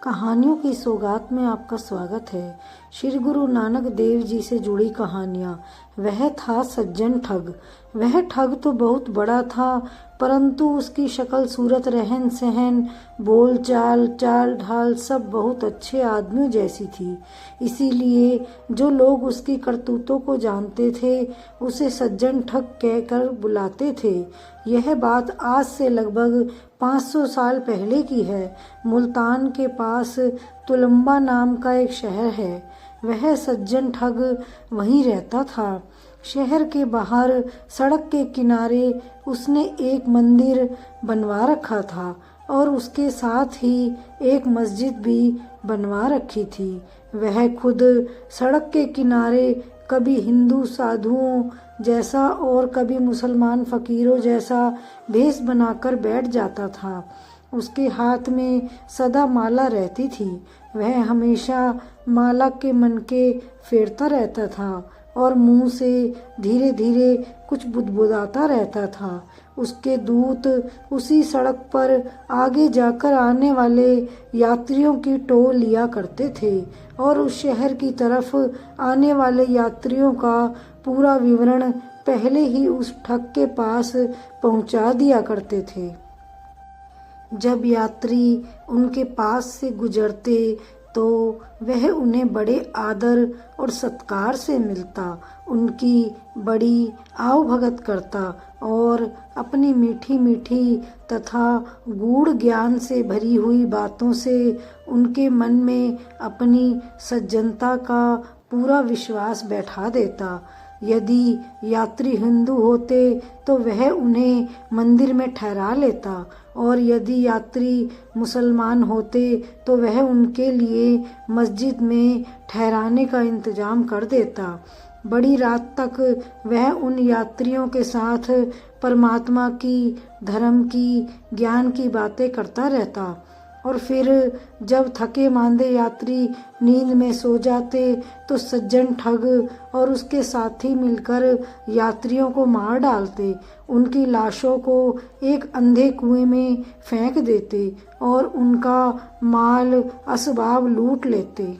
कहानियों की सौगात में आपका स्वागत है। श्री गुरु नानक देव जी से जुड़ी कहानियाँ। वह था सज्जन ठग। वह ठग तो बहुत बड़ा था, परंतु उसकी शक्ल सूरत, रहन सहन, बोल चाल, चाल ढाल सब बहुत अच्छे आदमियों जैसी थी। इसीलिए जो लोग उसकी करतूतों को जानते थे उसे सज्जन ठग कहकर बुलाते थे। यह बात आज से लगभग 500 साल पहले की है। मुल्तान के पास तुलम्बा नाम का एक शहर है। वह सज्जन ठग वहीं रहता था। शहर के बाहर सड़क के किनारे उसने एक मंदिर बनवा रखा था और उसके साथ ही एक मस्जिद भी बनवा रखी थी। वह खुद सड़क के किनारे कभी हिंदू साधुओं जैसा और कभी मुसलमान फकीरों जैसा भेष बनाकर बैठ जाता था। उसके हाथ में सदा माला रहती थी। वह हमेशा माला के मनके फेरता रहता था और मुंह से धीरे धीरे कुछ बुदबुदाता रहता था। उसके दूत उसी सड़क पर आगे जाकर आने वाले यात्रियों की टो लिया करते थे और उस शहर की तरफ आने वाले यात्रियों का पूरा विवरण पहले ही उस ठग के पास पहुंचा दिया करते थे। जब यात्री उनके पास से गुजरते तो वह उन्हें बड़े आदर और सत्कार से मिलता, उनकी बड़ी आवभगत करता और अपनी मीठी मीठी तथा गूढ़ ज्ञान से भरी हुई बातों से उनके मन में अपनी सज्जनता का पूरा विश्वास बैठा देता। यदि यात्री हिंदू होते तो वह उन्हें मंदिर में ठहरा लेता और यदि यात्री मुसलमान होते तो वह उनके लिए मस्जिद में ठहराने का इंतजाम कर देता। बड़ी रात तक वह उन यात्रियों के साथ परमात्मा की, धर्म की, ज्ञान की बातें करता रहता और फिर जब थके मांदे यात्री नींद में सो जाते तो सज्जन ठग और उसके साथी मिलकर यात्रियों को मार डालते, उनकी लाशों को एक अंधे कुएं में फेंक देते और उनका माल असबाब लूट लेते।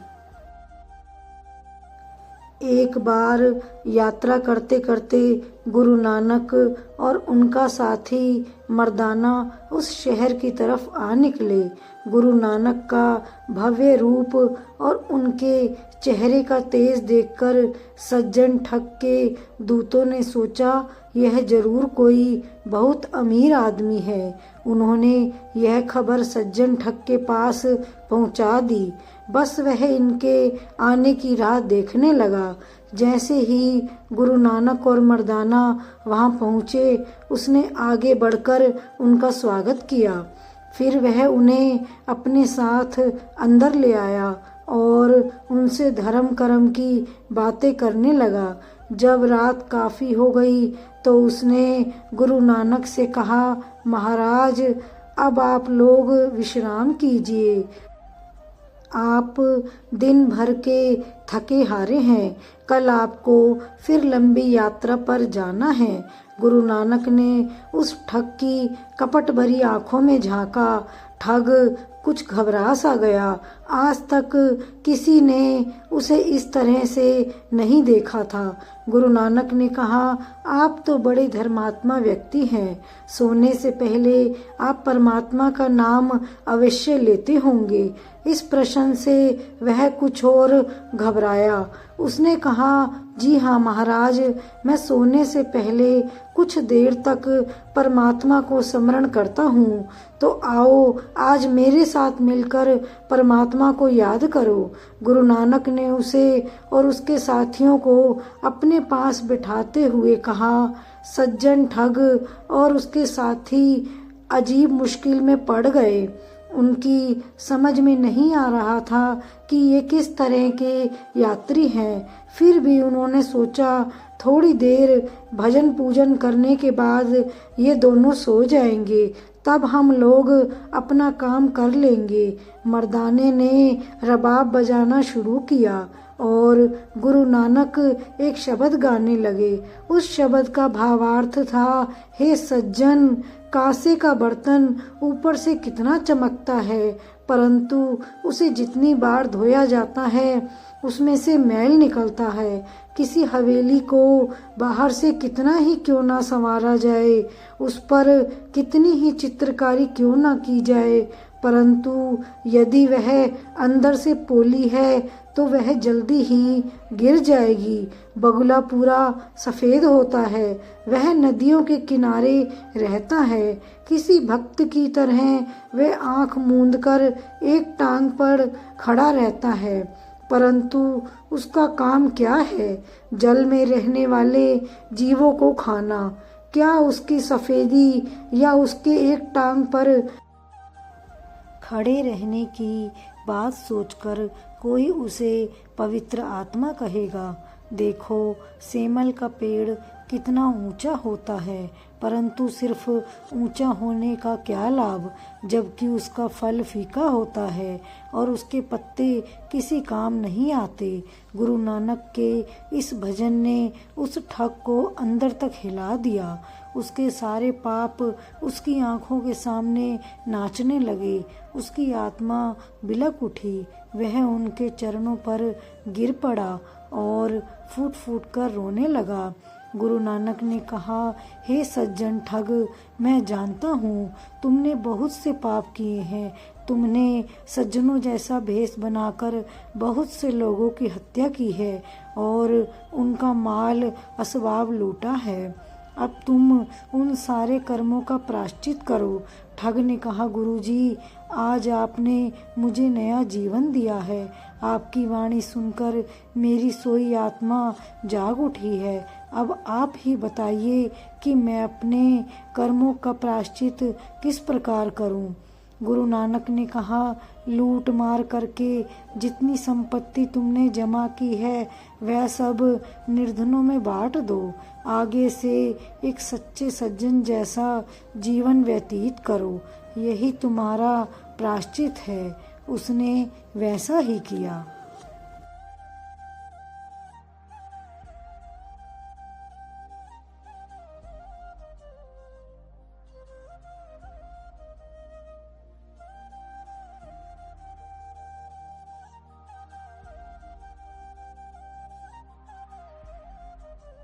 एक बार यात्रा करते करते गुरु नानक और उनका साथी मर्दाना उस शहर की तरफ आ निकले। गुरु नानक का भव्य रूप और उनके चेहरे का तेज देखकर सज्जन ठग के दूतों ने सोचा यह जरूर कोई बहुत अमीर आदमी है। उन्होंने यह खबर सज्जन ठग के पास पहुंचा दी। बस वह इनके आने की राह देखने लगा। जैसे ही गुरु नानक और मर्दाना वहां पहुंचे उसने आगे बढ़कर उनका स्वागत किया। फिर वह उन्हें अपने साथ अंदर ले आया और उनसे धर्म कर्म की बातें करने लगा। जब रात काफ़ी हो गई तो उसने गुरु नानक से कहा, महाराज अब आप लोग विश्राम कीजिए। आप दिन भर के थके हारे हैं, कल आपको फिर लंबी यात्रा पर जाना है। गुरु नानक ने उस ठग की कपट भरी आंखों में झांका। ठग कुछ घबरा सा गया। आज तक किसी ने उसे इस तरह से नहीं देखा था। गुरु नानक ने कहा, आप तो बड़े धर्मात्मा व्यक्ति हैं। सोने से पहले आप परमात्मा का नाम अवश्य लेते होंगे। इस प्रश्न से वह कुछ और घबराया। उसने कहा, जी हाँ महाराज, मैं सोने से पहले कुछ देर तक परमात्मा को स्मरण करता हूँ। तो आओ आज मेरे साथ मिलकर परमात्मा को याद करो। गुरु नानक ने उसे और उसके साथियों को अपने पास बिठाते हुए कहा। सज्जन ठग और उसके साथी अजीब मुश्किल में पड़ गए। उनकी समझ में नहीं आ रहा था कि ये किस तरह के यात्री हैं। फिर भी उन्होंने सोचा थोड़ी देर भजन पूजन करने के बाद ये दोनों सो जाएंगे, तब हम लोग अपना काम कर लेंगे। मर्दाने ने रबाब बजाना शुरू किया और गुरु नानक एक शब्द गाने लगे। उस शब्द का भावार्थ था, हे सज्जन, कांसे का बर्तन ऊपर से कितना चमकता है परंतु उसे जितनी बार धोया जाता है उसमें से मैल निकलता है। किसी हवेली को बाहर से कितना ही क्यों ना संवारा जाए, उस पर कितनी ही चित्रकारी क्यों ना की जाए, परंतु यदि वह अंदर से पोली है तो वह जल्दी ही गिर जाएगी। बगुला पूरा सफेद होता है, वह नदियों के किनारे रहता है। किसी भक्त की तरह वह आंख मूंद कर एक टांग पर खड़ा रहता है, परंतु उसका काम क्या है? जल में रहने वाले जीवों को खाना। क्या उसकी सफेदी या उसके एक टांग पर खड़े रहने की बात सोचकर कोई उसे पवित्र आत्मा कहेगा? देखो, सेमल का पेड़ कितना ऊंचा होता है, परंतु सिर्फ ऊंचा होने का क्या लाभ, जबकि उसका फल फीका होता है और उसके पत्ते किसी काम नहीं आते। गुरु नानक के इस भजन ने उस ठग को अंदर तक हिला दिया। उसके सारे पाप उसकी आंखों के सामने नाचने लगे। उसकी आत्मा बिलक उठी। वह उनके चरणों पर गिर पड़ा और फूट फूट कर रोने लगा। गुरु नानक ने कहा, हे सज्जन ठग, मैं जानता हूँ तुमने बहुत से पाप किए हैं। तुमने सज्जनों जैसा भेष बनाकर बहुत से लोगों की हत्या की है और उनका माल असबाब लूटा है। अब तुम उन सारे कर्मों का प्रायश्चित करो। ठग ने कहा, गुरुजी, आज आपने मुझे नया जीवन दिया है। आपकी वाणी सुनकर मेरी सोई आत्मा जाग उठी है। अब आप ही बताइए कि मैं अपने कर्मों का प्रायश्चित किस प्रकार करूं? गुरु नानक ने कहा, लूट मार करके जितनी संपत्ति तुमने जमा की है वह सब निर्धनों में बांट दो। आगे से एक सच्चे सज्जन जैसा जीवन व्यतीत करो, यही तुम्हारा प्रायश्चित है। उसने वैसा ही किया।